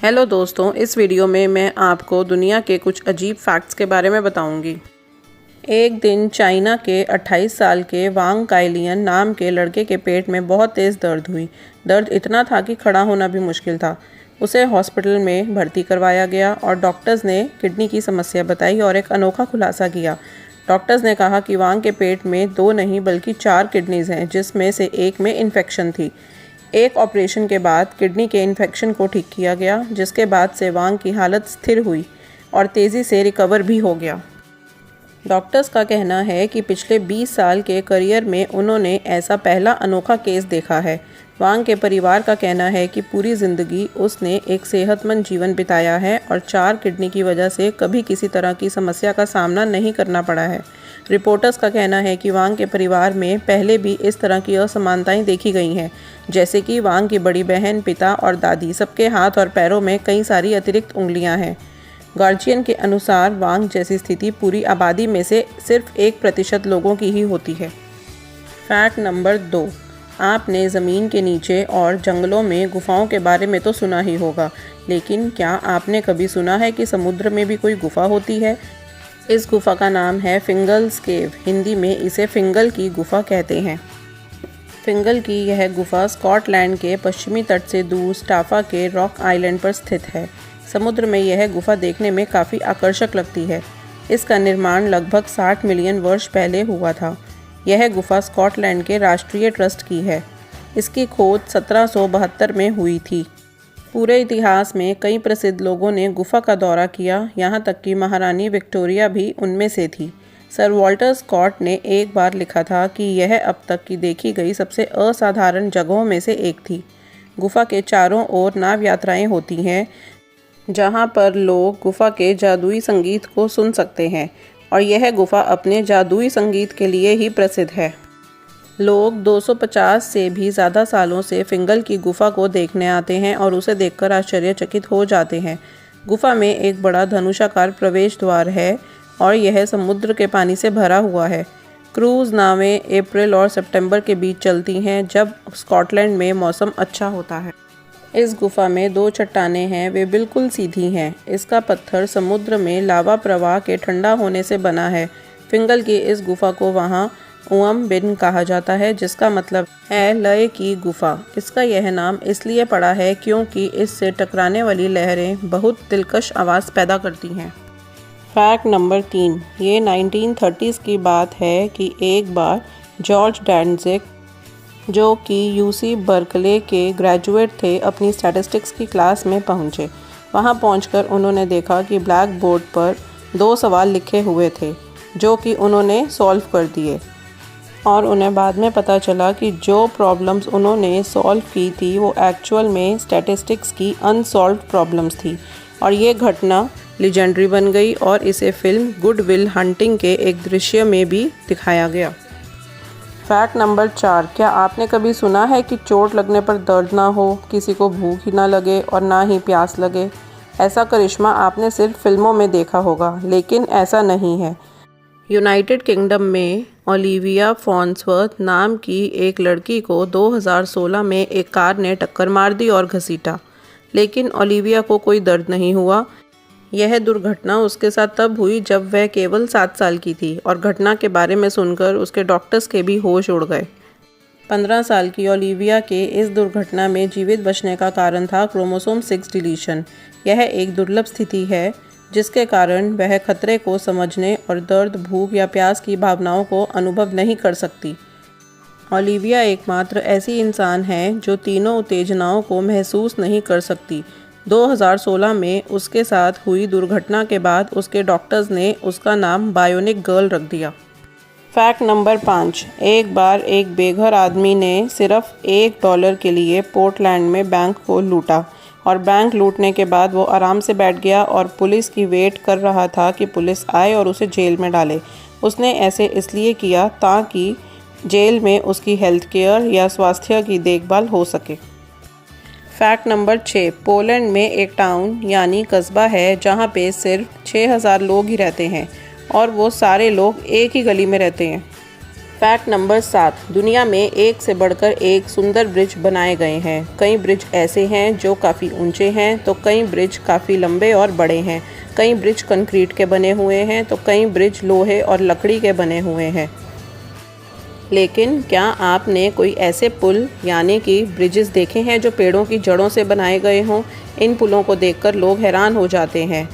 Hello दोस्तों, इस video में मैं आपको दुनिया के कुछ अजीब फैक्ट्स के बारे में बताऊंगी। एक दिन चाइना के 28 साल के वांग काइलियन नाम के लड़के के पेट में बहुत तेज़ दर्द हुई। दर्द इतना था कि खड़ा होना भी मुश्किल था। उसे हॉस्पिटल में भर्ती करवाया गया और डॉक्टर्स ने किडनी की समस्या बताई और एक अनोखा खुलासा किया। डॉक्टर्स ने कहा कि वांग के पेट में 2 नहीं बल्कि 4 किडनीज हैं, जिसमें से एक में इन्फेक्शन थी। एक ऑपरेशन के बाद किडनी के इन्फेक्शन को ठीक किया गया, जिसके बाद से वांग की हालत स्थिर हुई और तेज़ी से रिकवर भी हो गया। डॉक्टर्स का कहना है कि पिछले 20 साल के करियर में उन्होंने ऐसा पहला अनोखा केस देखा है। वांग के परिवार का कहना है कि पूरी ज़िंदगी उसने एक सेहतमंद जीवन बिताया है और 4 किडनी की वजह से कभी किसी तरह की समस्या का सामना नहीं करना पड़ा है। रिपोर्टर्स का कहना है कि वांग के परिवार में पहले भी इस तरह की असमानताएं देखी गई हैं, जैसे कि वांग की बड़ी बहन, पिता और दादी सबके हाथ और पैरों में कई सारी अतिरिक्त उंगलियां हैं। गार्जियन के अनुसार वांग जैसी स्थिति पूरी आबादी में से सिर्फ 1% लोगों की ही होती है। फैक्ट नंबर 2, आपने ज़मीन के नीचे और जंगलों में गुफाओं के बारे में तो सुना ही होगा, लेकिन क्या आपने कभी सुना है कि समुद्र में भी कोई गुफा होती है? इस गुफा का नाम है फिंगल्स केव। हिंदी में इसे फिंगल की गुफा कहते हैं। फिंगल की यह गुफा स्कॉटलैंड के पश्चिमी तट से दूर स्टाफा के रॉक आइलैंड पर स्थित है। समुद्र में यह गुफा देखने में काफ़ी आकर्षक लगती है। इसका निर्माण लगभग 60 मिलियन वर्ष पहले हुआ था। यह गुफा स्कॉटलैंड के राष्ट्रीय ट्रस्ट की है। इसकी खोज 1772 में हुई थी। पूरे इतिहास में कई प्रसिद्ध लोगों ने गुफा का दौरा किया, यहाँ तक कि महारानी विक्टोरिया भी उनमें से थी। सर वॉल्टर स्कॉट ने एक बार लिखा था कि यह अब तक की देखी गई सबसे असाधारण जगहों में से एक थी। गुफा के चारों ओर नाव यात्राएं होती हैं, जहाँ पर लोग गुफा के जादुई संगीत को सुन सकते हैं और यह गुफा अपने जादुई संगीत के लिए ही प्रसिद्ध है। लोग 250 से भी ज़्यादा सालों से फिंगल की गुफा को देखने आते हैं और उसे देखकर आश्चर्यचकित हो जाते हैं। गुफा में एक बड़ा धनुषाकार प्रवेश द्वार है और यह समुद्र के पानी से भरा हुआ है। क्रूज़ नावें अप्रैल और सितंबर के बीच चलती हैं, जब स्कॉटलैंड में मौसम अच्छा होता है। इस गुफा में 2 चट्टानें हैं, वे बिल्कुल सीधी हैं। इसका पत्थर समुद्र में लावा प्रवाह के ठंडा होने से बना है। फिंगल की इस गुफा को वहाँ उअम बिन कहा जाता है, जिसका मतलब है लय की गुफा। इसका यह नाम इसलिए पड़ा है क्योंकि इससे टकराने वाली लहरें बहुत दिलकश आवाज़ पैदा करती हैं। फैक्ट नंबर 3, ये 1930s की बात है कि एक बार जॉर्ज डैंजिग, जो कि यूसी बर्कले के ग्रेजुएट थे, अपनी स्टैटिस्टिक्स की क्लास में पहुँचे। वहाँ पहुँचकर उन्होंने देखा कि ब्लैक बोर्ड पर 2 सवाल लिखे हुए थे, जो कि उन्होंने सॉल्व कर दिए और उन्हें बाद में पता चला कि जो प्रॉब्लम्स उन्होंने सॉल्व की थी वो एक्चुअल में स्टैटिस्टिक्स की अनसॉल्व्ड प्रॉब्लम्स थी। और ये घटना लीजेंडरी बन गई और इसे फिल्म गुड विल हंटिंग के एक दृश्य में भी दिखाया गया। फैक्ट नंबर 4, क्या आपने कभी सुना है कि चोट लगने पर दर्द ना हो, किसी को भूख ही ना लगे और ना ही प्यास लगे? ऐसा करिश्मा आपने सिर्फ फिल्मों में देखा होगा, लेकिन ऐसा नहीं है। यूनाइटेड किंगडम में ओलिविया फॉन्सवर्थ नाम की एक लड़की को 2016 में एक कार ने टक्कर मार दी और घसीटा, लेकिन ओलिविया को कोई दर्द नहीं हुआ। यह दुर्घटना उसके साथ तब हुई जब वह केवल 7 साल की थी और घटना के बारे में सुनकर उसके डॉक्टर्स के भी होश उड़ गए। 15 साल की ओलिविया के इस दुर्घटना में जीवित बचने का कारण था क्रोमोसोम 6 डिलीशन। यह एक दुर्लभ स्थिति है जिसके कारण वह खतरे को समझने और दर्द, भूख या प्यास की भावनाओं को अनुभव नहीं कर सकती। ओलिविया एकमात्र ऐसी इंसान है जो तीनों उत्तेजनाओं को महसूस नहीं कर सकती। 2016 में उसके साथ हुई दुर्घटना के बाद उसके डॉक्टर्स ने उसका नाम बायोनिक गर्ल रख दिया। फैक्ट नंबर 5, एक बार एक बेघर आदमी ने सिर्फ $1 के लिए पोर्टलैंड में बैंक को लूटा और बैंक लूटने के बाद वो आराम से बैठ गया और पुलिस की वेट कर रहा था कि पुलिस आए और उसे जेल में डाले। उसने ऐसे इसलिए किया ताकि जेल में उसकी हेल्थ केयर या स्वास्थ्य की देखभाल हो सके। फैक्ट नंबर 6, पोलैंड में एक टाउन यानी कस्बा है जहाँ पे सिर्फ 6000 लोग ही रहते हैं और वो सारे लोग एक ही गली में रहते हैं। फैक्ट नंबर 7, दुनिया में एक से बढ़कर एक सुंदर ब्रिज बनाए गए हैं। कई ब्रिज ऐसे हैं जो काफ़ी ऊंचे हैं, तो कई ब्रिज काफ़ी लंबे और बड़े हैं। कई ब्रिज कंक्रीट के बने हुए हैं, तो कई ब्रिज लोहे और लकड़ी के बने हुए हैं। लेकिन क्या आपने कोई ऐसे पुल यानी कि ब्रिजेस देखे हैं जो पेड़ों की जड़ों से बनाए गए हों? इन पुलों को देखकर लोग हैरान हो जाते हैं।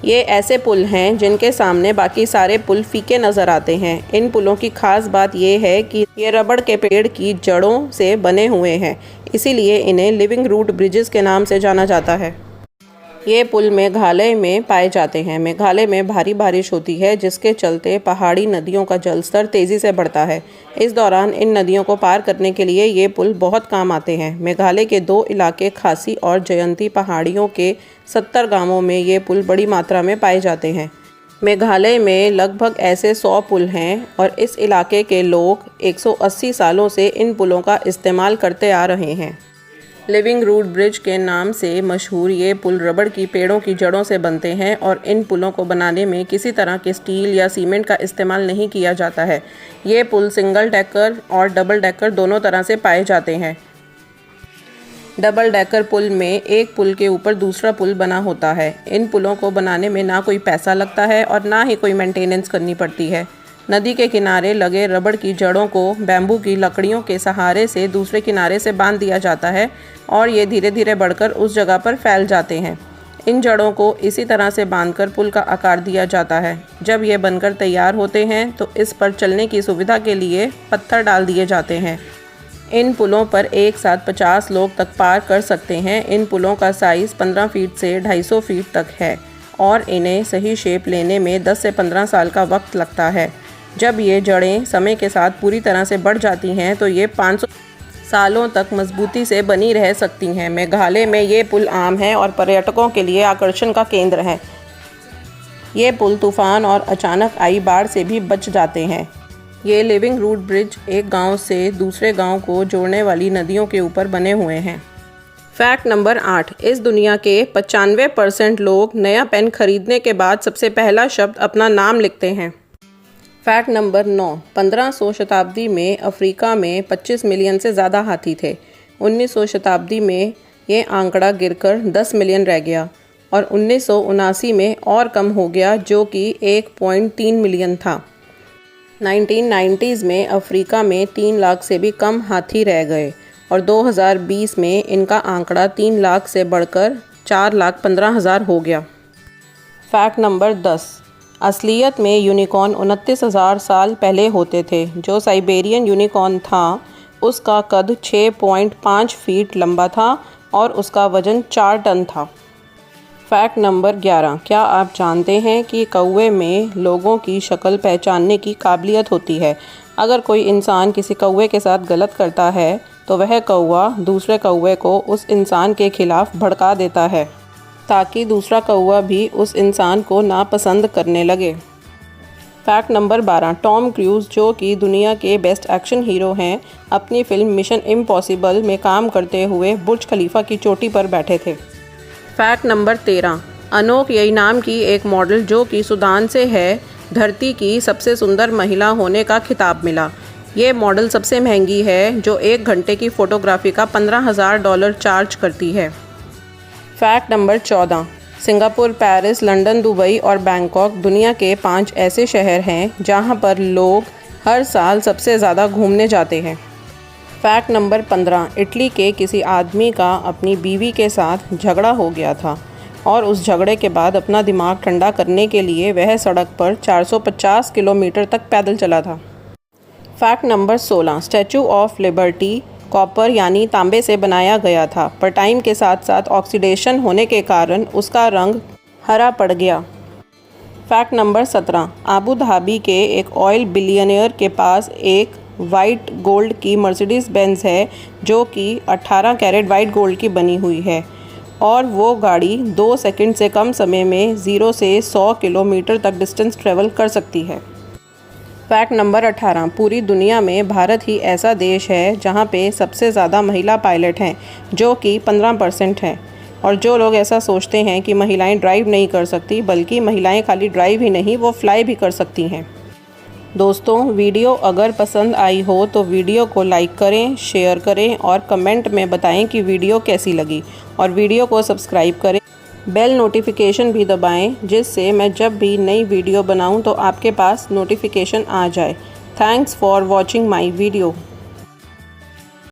ये ऐसे पुल हैं जिनके सामने बाकी सारे पुल फीके नज़र आते हैं। इन पुलों की खास बात ये है कि ये रबड़ के पेड़ की जड़ों से बने हुए हैं, इसीलिए इन्हें लिविंग रूट ब्रिजेस के नाम से जाना जाता है। ये पुल मेघालय में पाए जाते हैं। मेघालय में भारी बारिश होती है, जिसके चलते पहाड़ी नदियों का जलस्तर तेज़ी से बढ़ता है। इस दौरान इन नदियों को पार करने के लिए ये पुल बहुत काम आते हैं। मेघालय के 2 इलाके खासी और जयंती पहाड़ियों के 70 गांवों में ये पुल बड़ी मात्रा में पाए जाते हैं। मेघालय में लगभग ऐसे 100 पुल हैं और इस इलाके के लोग 180 सालों से इन पुलों का इस्तेमाल करते आ रहे हैं। लिविंग रूट ब्रिज के नाम से मशहूर ये पुल रबड़ की पेड़ों की जड़ों से बनते हैं और इन पुलों को बनाने में किसी तरह के स्टील या सीमेंट का इस्तेमाल नहीं किया जाता है। ये पुल सिंगल डेकर और डबल डेकर दोनों तरह से पाए जाते हैं। डबल डेकर पुल में एक पुल के ऊपर दूसरा पुल बना होता है। इन पुलों को बनाने में ना कोई पैसा लगता है और ना ही कोई मेंटेनेंस करनी पड़ती है। नदी के किनारे लगे रबड़ की जड़ों को बैम्बू की लकड़ियों के सहारे से दूसरे किनारे से बांध दिया जाता है और ये धीरे धीरे बढ़कर उस जगह पर फैल जाते हैं। इन जड़ों को इसी तरह से बांधकर पुल का आकार दिया जाता है। जब ये बनकर तैयार होते हैं तो इस पर चलने की सुविधा के लिए पत्थर डाल दिए जाते हैं। इन पुलों पर एक साथ 50 लोग तक पार कर सकते हैं। इन पुलों का साइज़ 15 फीट से 250 फीट तक है और इन्हें सही शेप लेने में 10 से 15 साल का वक्त लगता है। जब ये जड़ें समय के साथ पूरी तरह से बढ़ जाती हैं तो ये 500 सालों तक मजबूती से बनी रह सकती हैं। मेघालय में ये पुल आम है और पर्यटकों के लिए आकर्षण का केंद्र है। ये पुल तूफान और अचानक आई बाढ़ से भी बच जाते हैं। ये लिविंग रूट ब्रिज एक गांव से दूसरे गांव को जोड़ने वाली नदियों के ऊपर बने हुए हैं। फैक्ट नंबर 8, इस दुनिया के 95% लोग नया पेन खरीदने के बाद सबसे पहला शब्द अपना नाम लिखते हैं। फैक्ट नंबर 9, 1500 शताब्दी में अफ्रीका में 25 मिलियन से ज़्यादा हाथी थे। 1900 शताब्दी में ये आंकड़ा गिरकर 10 मिलियन रह गया और 1979 में और कम हो गया, जो कि 1.3 मिलियन था। 1990s में अफ्रीका में 3 लाख से भी कम हाथी रह गए और 2020 में इनका आंकड़ा 3 लाख से बढ़कर 4,15,000 हो गया। फैक्ट नंबर 10, असलियत में यूनिकॉर्न 29,000 साल पहले होते थे। जो साइबेरियन यूनिकॉर्न था उसका कद 6.5 फीट लंबा था और उसका वज़न 4 टन था। फैक्ट नंबर 11, क्या आप जानते हैं कि कौवे में लोगों की शक्ल पहचानने की काबिलियत होती है। अगर कोई इंसान किसी कौवे के साथ गलत करता है तो वह कौवा दूसरे कौवे को उस इंसान के खिलाफ भड़का देता है ताकि दूसरा कौवा भी उस इंसान को नापसंद करने लगे। फैक्ट नंबर 12, टॉम क्रूज जो कि दुनिया के बेस्ट एक्शन हीरो हैं, अपनी फिल्म मिशन इम्पॉसिबल में काम करते हुए बुर्ज खलीफा की चोटी पर बैठे थे। फैक्ट नंबर 13, अनोक यई नाम की एक मॉडल जो कि सूडान से है, धरती की सबसे सुंदर महिला होने का खिताब मिला। ये मॉडल सबसे महंगी है जो 1 घंटे की फ़ोटोग्राफी का $15,000 चार्ज करती है। Fact number 14, Singapore, Paris, London, Dubai और बैंकॉक दुनिया के 5 ऐसे शहर हैं जहां पर लोग हर साल सबसे ज़्यादा घूमने जाते हैं। फैक्ट नंबर 15, इटली के किसी आदमी का अपनी बीवी के साथ झगड़ा हो गया था और उस झगड़े के बाद अपना दिमाग ठंडा करने के लिए वह सड़क पर 450 किलोमीटर तक पैदल चला था। Fact number 16, statue of liberty copper यानी तांबे से बनाया गया था, पर टाइम के साथ साथ ऑक्सीडेशन होने के कारण उसका रंग हरा पड़ गया। फैक्ट नंबर 17, आबू धाबी के एक ऑयल बिलियनियर के पास एक वाइट गोल्ड की मर्सिडीज बेंज है जो कि 18 कैरेट वाइट गोल्ड की बनी हुई है और वो गाड़ी 2 सेकंड से कम समय में 0 से 100 किलोमीटर तक डिस्टेंस ट्रेवल कर सकती है। फैक्ट नंबर 18, पूरी दुनिया में भारत ही ऐसा देश है जहां पे सबसे ज़्यादा महिला पायलट हैं जो कि 15% हैं। और जो लोग ऐसा सोचते हैं कि महिलाएं ड्राइव नहीं कर सकती, बल्कि महिलाएं खाली ड्राइव ही नहीं वो फ्लाई भी कर सकती हैं। दोस्तों, वीडियो अगर पसंद आई हो तो वीडियो को लाइक करें, शेयर करें और कमेंट में बताएं कि वीडियो कैसी लगी। और वीडियो को सब्सक्राइब करें, बेल नोटिफिकेशन भी दबाएं, जिससे मैं जब भी नई वीडियो बनाऊं तो आपके पास नोटिफिकेशन आ जाए। Thanks for watching my video.